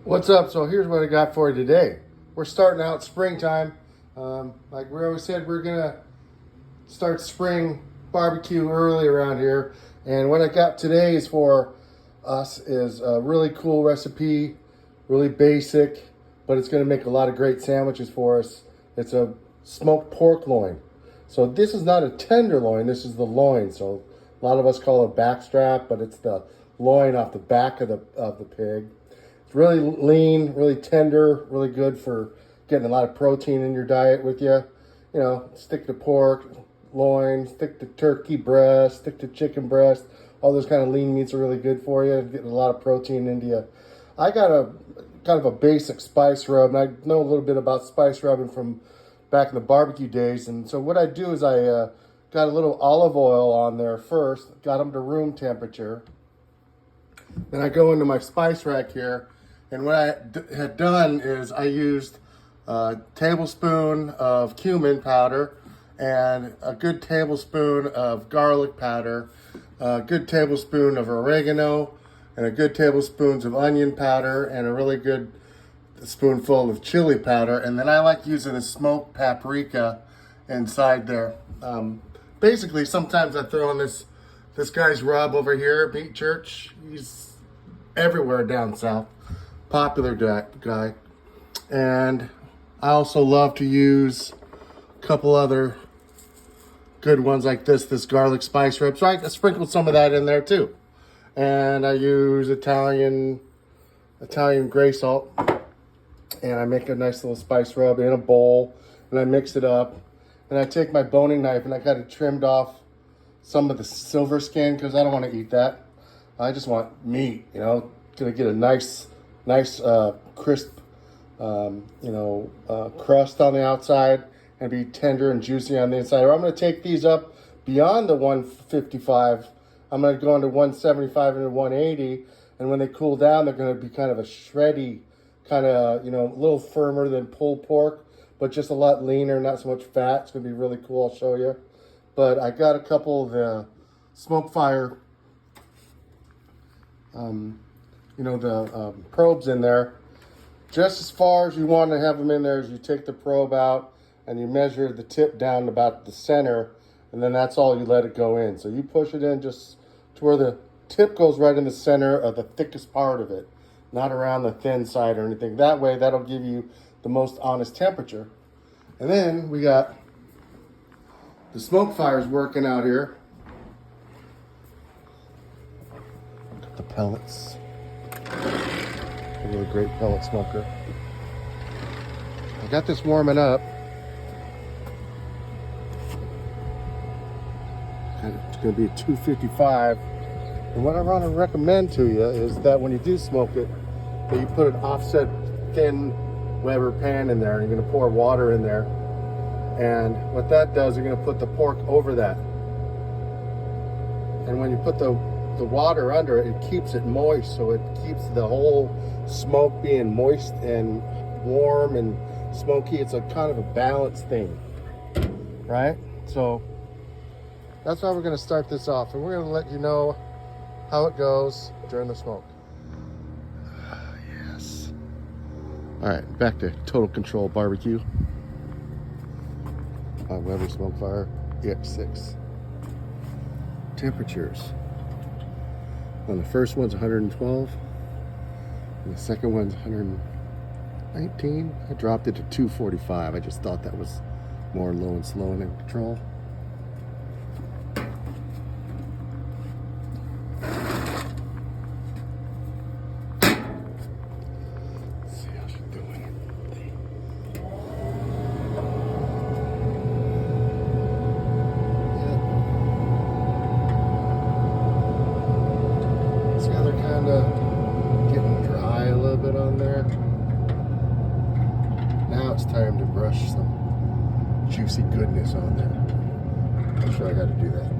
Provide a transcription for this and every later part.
What's up? So here's what I got for you today. We're starting out springtime. Like we always said, we're gonna start spring barbecue early around here. And what I got today is for us is a really cool recipe, really basic, but it's gonna make a lot of great sandwiches for us. It's a smoked pork loin. So this is not a tenderloin, this is the loin. So a lot of us call it backstrap, but it's the loin off the back of the pig. It's really lean, really tender, really good for getting a lot of protein in your diet with you. You know, stick to pork, loin, stick to turkey breast, stick to chicken breast. All those kind of lean meats are really good for you, getting a lot of protein into you. I got a kind of a basic spice rub, and I know a little bit about spice rubbing from back in the barbecue days. And so what I do is I got a little olive oil on there first, got them to room temperature. Then I go into my spice rack here, and what I had done is I used a tablespoon of cumin powder and a good tablespoon of garlic powder, a good tablespoon of oregano, and a good tablespoons of onion powder, and a really good spoonful of chili powder. And then I like using a smoked paprika inside there. Basically, sometimes I throw in this guy's rub over here, Beat Church. He's everywhere down south. Popular guy. And I also love to use a couple other good ones like this garlic spice rub. So I sprinkled some of that in there too. And I use Italian gray salt. And I make a nice little spice rub in a bowl. And I mix it up. And I take my boning knife and I kind of trimmed off some of the silver skin because I don't want to eat that. I just want meat, you know. Gonna get a nice crisp, crust on the outside and be tender and juicy on the inside. Or I'm gonna take these up beyond the 155. I'm gonna go into 175 and 180. And when they cool down, they're gonna be kind of a shreddy, kind of, a little firmer than pulled pork, but just a lot leaner, not so much fat. It's gonna be really cool, I'll show you. But I got a couple of the smoke fire, probes in there. Just as far as you want to have them in there is you take the probe out and you measure the tip down about the center, and then that's all you let it go in. So you push it in just to where the tip goes right in the center of the thickest part of it, not around the thin side or anything. That way, that'll give you the most honest temperature. And then we got the smoke fires working out here. Got the pellets. A really great pellet smoker. I got this warming up. It's going to be a 255. And what I want to recommend to you is that when you do smoke it, that you put an offset thin Weber pan in there, and you're going to pour water in there. And what that does, you're going to put the pork over that. And when you put the water under it, it keeps it moist, so it keeps the whole smoke being moist and warm and smoky. It's a kind of a balanced thing, right? So that's how we're going to start this off, and we're going to let you know how it goes during the smoke. Yes. All right, back to Total Control Barbecue. My Weber Smoke Fire EX6. Temperatures. On the first one's 112, and the second one's 119. I dropped it to 245. I just thought that was more low and slow and in control. Let's see how she's doing. Getting dry a little bit on there. Now it's time to brush some juicy goodness on there. I'm sure I got to do that.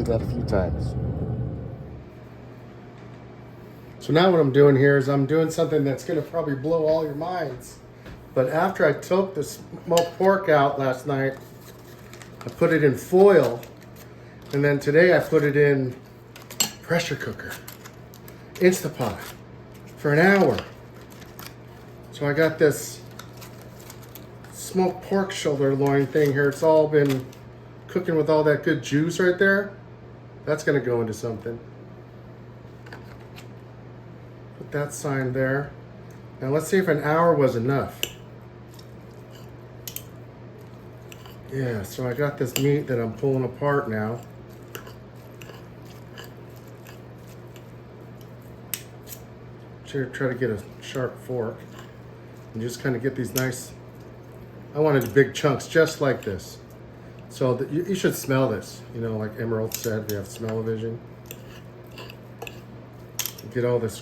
did that a few times. So now what I'm doing here is I'm doing something that's going to probably blow all your minds. But after I took the smoked pork out last night, I put it in foil. And then today I put it in pressure cooker, Instapot, for an hour. So I got this smoked pork shoulder loin thing here. It's all been cooking with all that good juice right there. That's going to go into something. Put that sign there. Now let's see if an hour was enough. Yeah, so I got this meat that I'm pulling apart now. Try to get a sharp fork and just kind of get these nice, I wanted big chunks just like this. So that you should smell this, you know, like Emerald said, we have smell-o-vision. Get all this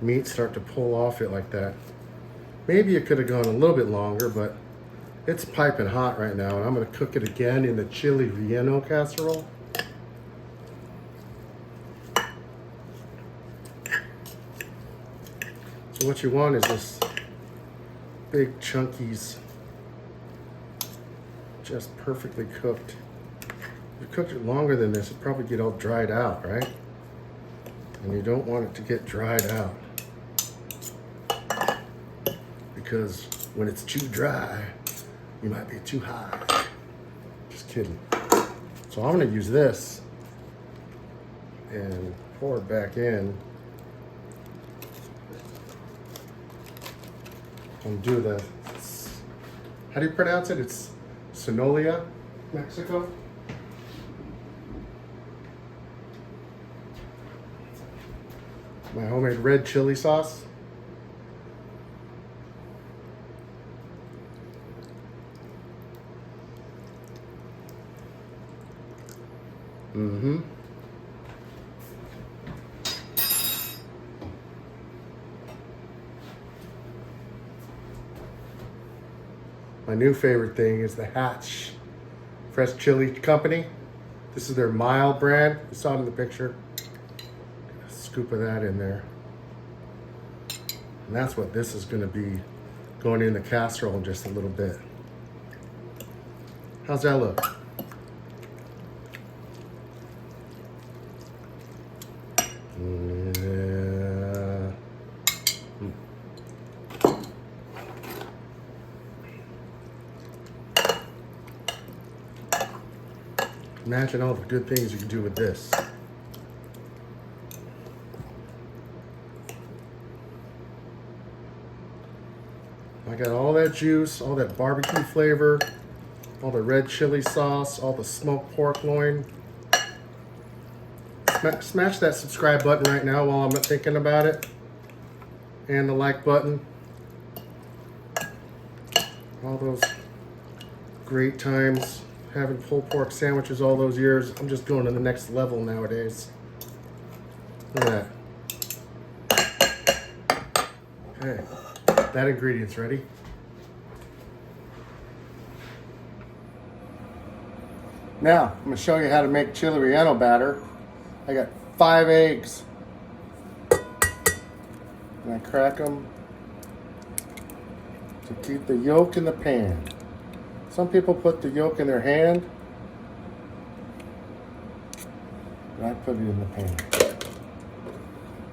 meat start to pull off it like that. Maybe it could have gone a little bit longer, but it's piping hot right now, and I'm going to cook it again in the chili relleno casserole. So what you want is this big chunkies, just perfectly cooked. If you cooked it longer than this, it'd probably get all dried out, right? And you don't want it to get dried out, because when it's too dry, you might be too high. Just kidding. So I'm gonna use this and pour it back in and do the, how do you pronounce it? It's Sonolia, Mexico. My homemade red chili sauce. My new favorite thing is the Hatch Red Chili Company. This is their mild brand. You saw it in the picture. A scoop of that in there. And that's what this is going to be going in the casserole in just a little bit. How's that look? Imagine all the good things you can do with this. I got all that juice, all that barbecue flavor, all the red chili sauce, all the smoked pork loin. Smash that subscribe button right now while I'm thinking about it. And the like button. All those great times having pulled pork sandwiches all those years. I'm just going to the next level nowadays. Look at that. Okay, that ingredient's ready. Now, I'm gonna show you how to make chili relleno batter. I got 5 eggs. And I crack them to keep the yolk in the pan. Some people put the yolk in their hand, but I put it in the pan.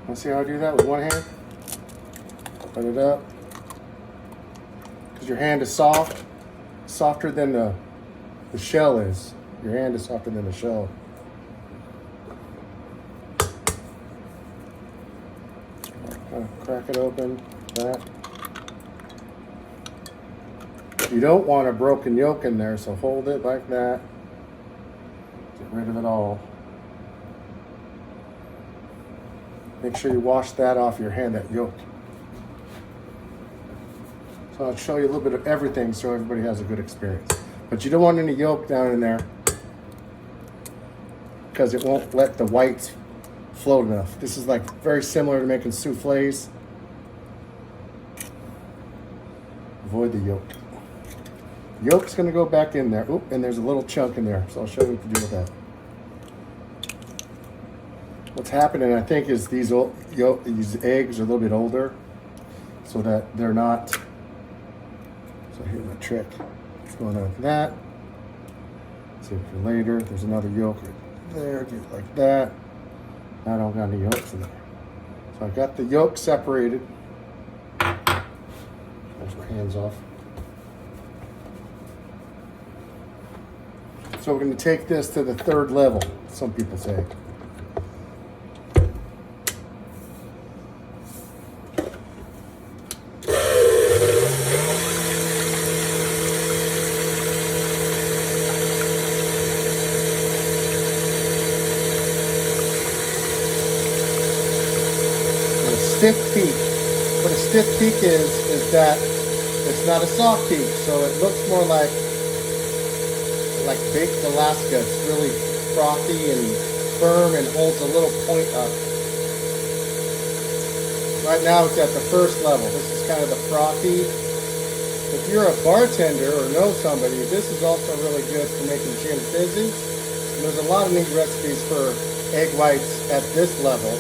Want to see how I do that with one hand? Put it up. Because your hand is soft, softer than the shell is. Your hand is softer than the shell. Crack it open, that. You don't want a broken yolk in there, so hold it like that. Get rid of it all. Make sure you wash that off your hand, that yolk. So I'll show you a little bit of everything so everybody has a good experience. But you don't want any yolk down in there because it won't let the whites float enough. This is like very similar to making souffles. Avoid the yolk. Yolk's gonna go back in there. Oop, and there's a little chunk in there, so I'll show you what to do with that. What's happening, I think, is these eggs are a little bit older, so that they're not. So here's a trick. It's going on like that. Save it for later. There's another yolk right there. Do it like that. I don't got any yolks in there. So I got the yolk separated. Wash my hands off. So we're going to take this to the third level, some people say. Stiff peak. What a stiff peak is that it's not a soft peak, so it looks more like baked Alaska. It's really frothy and firm and holds a little point up. Right now it's at the first level. This is kind of the frothy. If you're a bartender or know somebody, this is also really good for making gin fizzy. And there's a lot of neat recipes for egg whites at this level.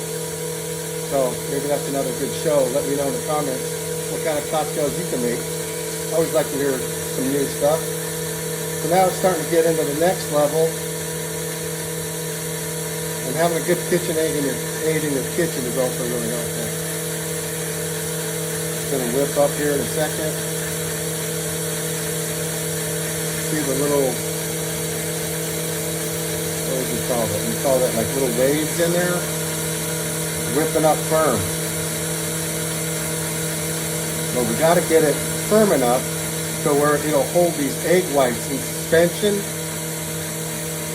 So maybe that's another good show. Let me know in the comments what kind of cocktails you can make. I always like to hear some new stuff. So now it's starting to get into the next level. And having a good kitchen aid in your kitchen is also really helpful. It's going to whip up here in a second. See the little, what would you call that? You call that like little waves in there? Whipping up firm. But we got to get it firm enough to where it'll hold these egg whites in suspension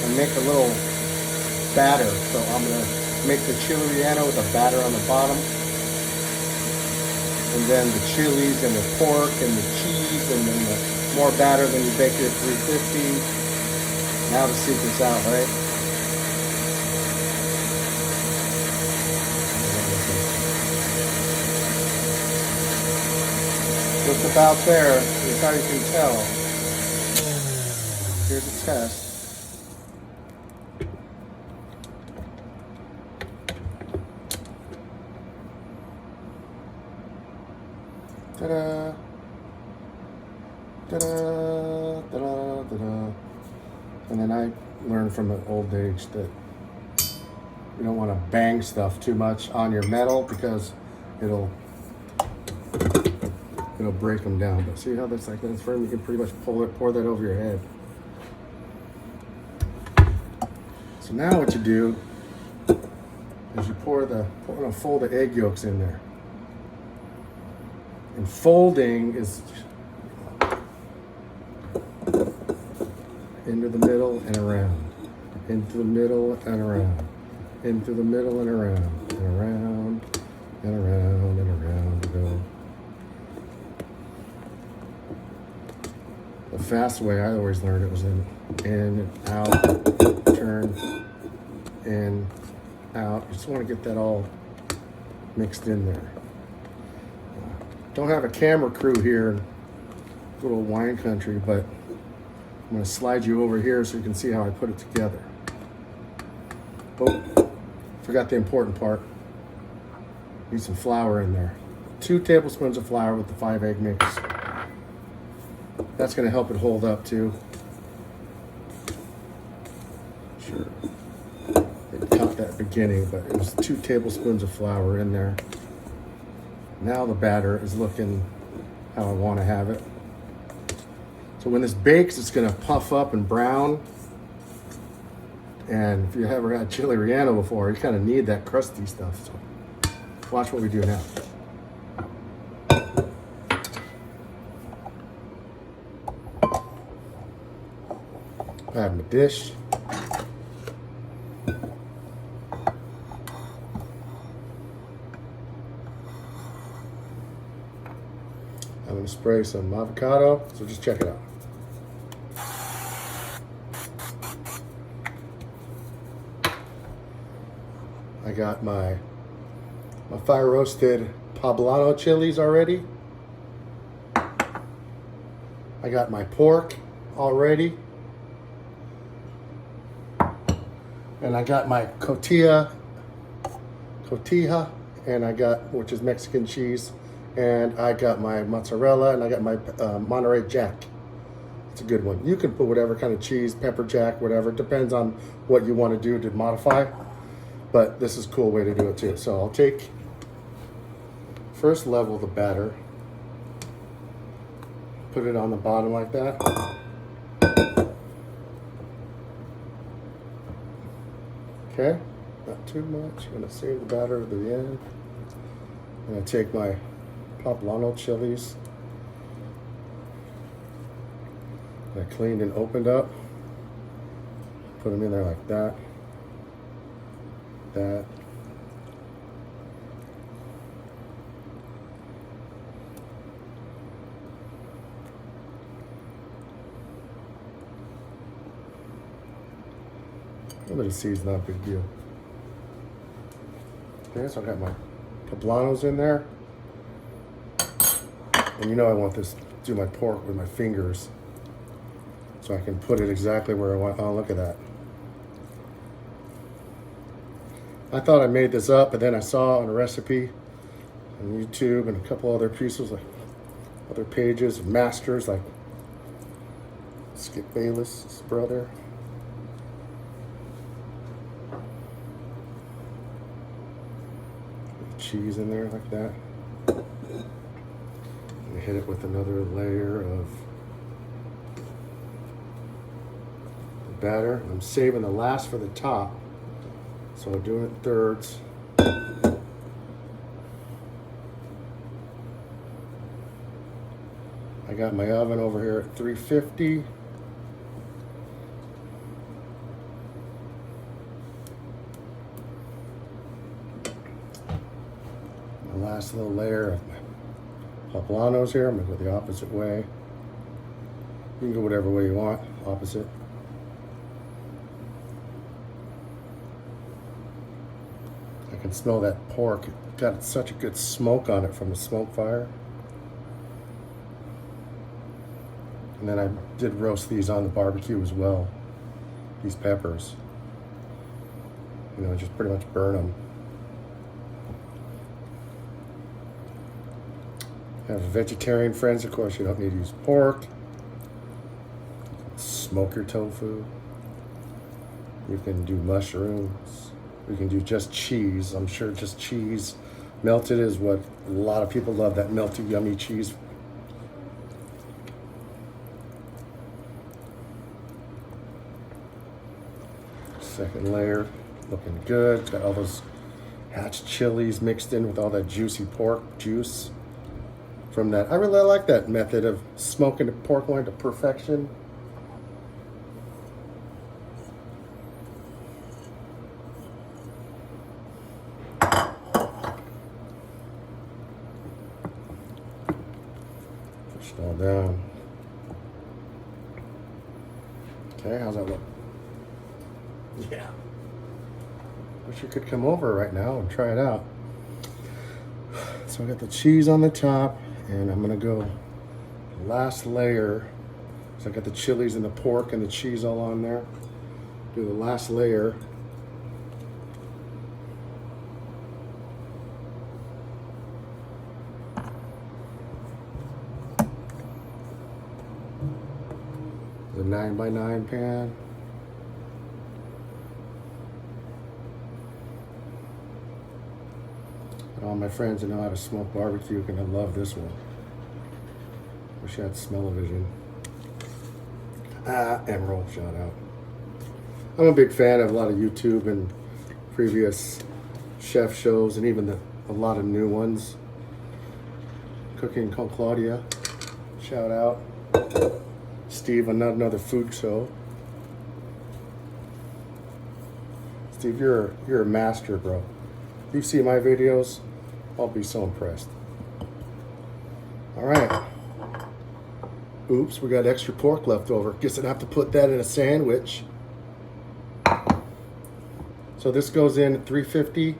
and make a little batter. So I'm going to make the chili relleno with a batter on the bottom. And then the chilies and the pork and the cheese and then the more batter than you bake it at 350. Now the secret's out, right? Just about there is how you can tell. Here's a test. Ta-da! Ta-da! Ta-da! Ta-da! And then I learned from an old age that you don't want to bang stuff too much on your metal because it'll break them down. But see how that's like that's firm? You can pretty much pour that over your head. So now what you do is you fold the egg yolks in there. And folding is into the middle and around, into the middle and around, into the middle and around, and around, and around, and around you go. The fast way I always learned it was in, out, turn, in, out. You just want to get that all mixed in there. Don't have a camera crew here in little wine country, but I'm going to slide you over here so you can see how I put it together. Oh, forgot the important part. Need some flour in there. 2 tablespoons of flour with the 5 egg mix. That's going to help it hold up too. Sure. It cut that beginning, but it was 2 tablespoons of flour in there. Now the batter is looking how I want to have it. So when this bakes, it's going to puff up and brown. And if you ever had chili relleno before, you kind of need that crusty stuff. So watch what we do now. I have my dish. I'm going to spray some avocado, so just check it out. I got my fire roasted poblano chilies already. I got my pork already. And I got my cotija tortilla, and I got, which is Mexican cheese, and I got my mozzarella, and I got my Monterey Jack. It's a good one. You can put whatever kind of cheese, pepper jack, whatever. It depends on what you want to do to modify. But this is a cool way to do it too. So I'll take, first level the batter. Put it on the bottom like that. Okay, not too much. I'm gonna save the batter at the end. I'm gonna take my Poblano chilies that I cleaned and opened up. Put them in there like that. That. A little bit of seeds, not a big deal. Okay, so I got my Poblanos in there. And you know I want this, do my pork with my fingers. So I can put it exactly where I want. Oh, look at that. I thought I made this up, but then I saw on a recipe on YouTube and a couple other pieces, like other pages, masters like Skip Bayless's brother. Cheese in there like that. And hit it with another layer of batter. I'm saving the last for the top, so I'll do it in thirds. I got my oven over here at 350. My last little layer of my Poblanos here. I'm gonna go the opposite way. You can go whatever way you want, opposite. I can smell that pork. It got such a good smoke on it from the smoke fire. And then I did roast these on the barbecue as well. These peppers. You know, just pretty much burn them. Have vegetarian friends, of course, you don't need to use pork. Smoke your tofu. You can do mushrooms. You can do just cheese. I'm sure just cheese. Melted is what a lot of people love, that melted, yummy cheese. Second layer, looking good. Got all those Hatch chilies mixed in with all that juicy pork juice from that. I really like that method of smoking the pork loin to perfection. Push it all down. Okay, how's that look? Yeah. Wish you could come over right now and try it out. So I got the cheese on the top, and I'm gonna go last layer. So I got the chilies and the pork and the cheese all on there. Do the last layer. The 9x9 pan. All my friends that know how to smoke barbecue are gonna love this one. Wish I had smell-o-vision. Emerald, shout out. I'm a big fan of a lot of YouTube and previous chef shows, and even a lot of new ones. Cooking Con Claudia, shout out. Steve on another food show. Steve, you're a master, bro. If you see my videos, I'll be so impressed. All right. Oops, we got extra pork left over. Guess I'd have to put that in a sandwich. So this goes in at 350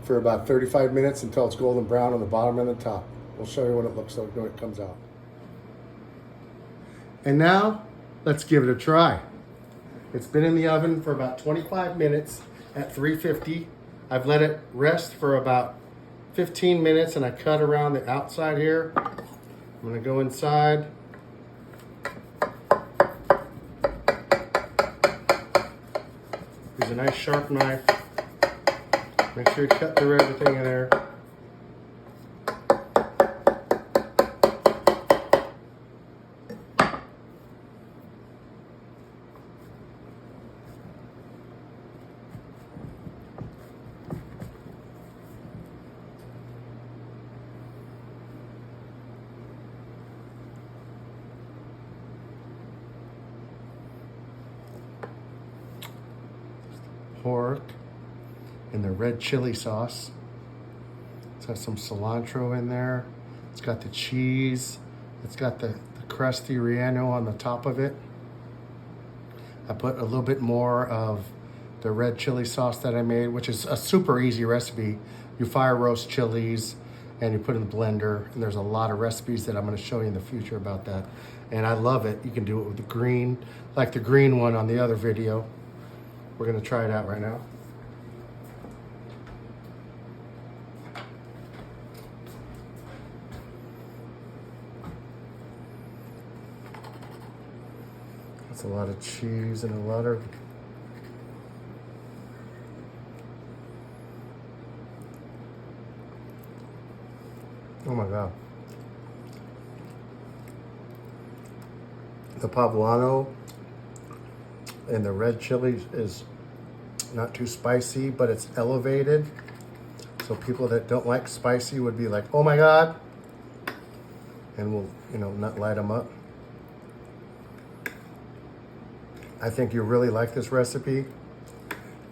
for about 35 minutes until it's golden brown on the bottom and the top. We'll show you what it looks like when it comes out. And now, let's give it a try. It's been in the oven for about 25 minutes at 350. I've let it rest for about 15 minutes and I cut around the outside here. I'm gonna go inside. Use a nice sharp knife. Make sure you cut through everything in there. Pork in the red chili sauce. It's got some cilantro in there. It's got the cheese. It's got the crusty Relleno on the top of it. I put a little bit more of the red chili sauce that I made, which is a super easy recipe. You fire roast chilies and you put it in the blender, and there's a lot of recipes that I'm going to show you in the future about that. And I love it. You can do it with the green, like the green one on the other video. We're gonna try it out right now. That's a lot of cheese and a lot of oh my God. The poblano and the red chili is not too spicy, but it's elevated. So people that don't like spicy would be like, oh my God. And we'll, not light them up. I think you really like this recipe.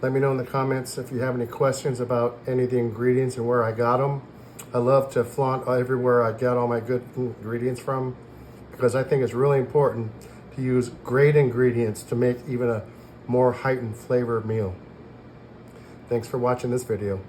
Let me know in the comments if you have any questions about any of the ingredients and where I got them. I love to flaunt everywhere I get all my good ingredients from, because I think it's really important to use great ingredients to make even a more heightened flavor meal. Thanks for watching this video.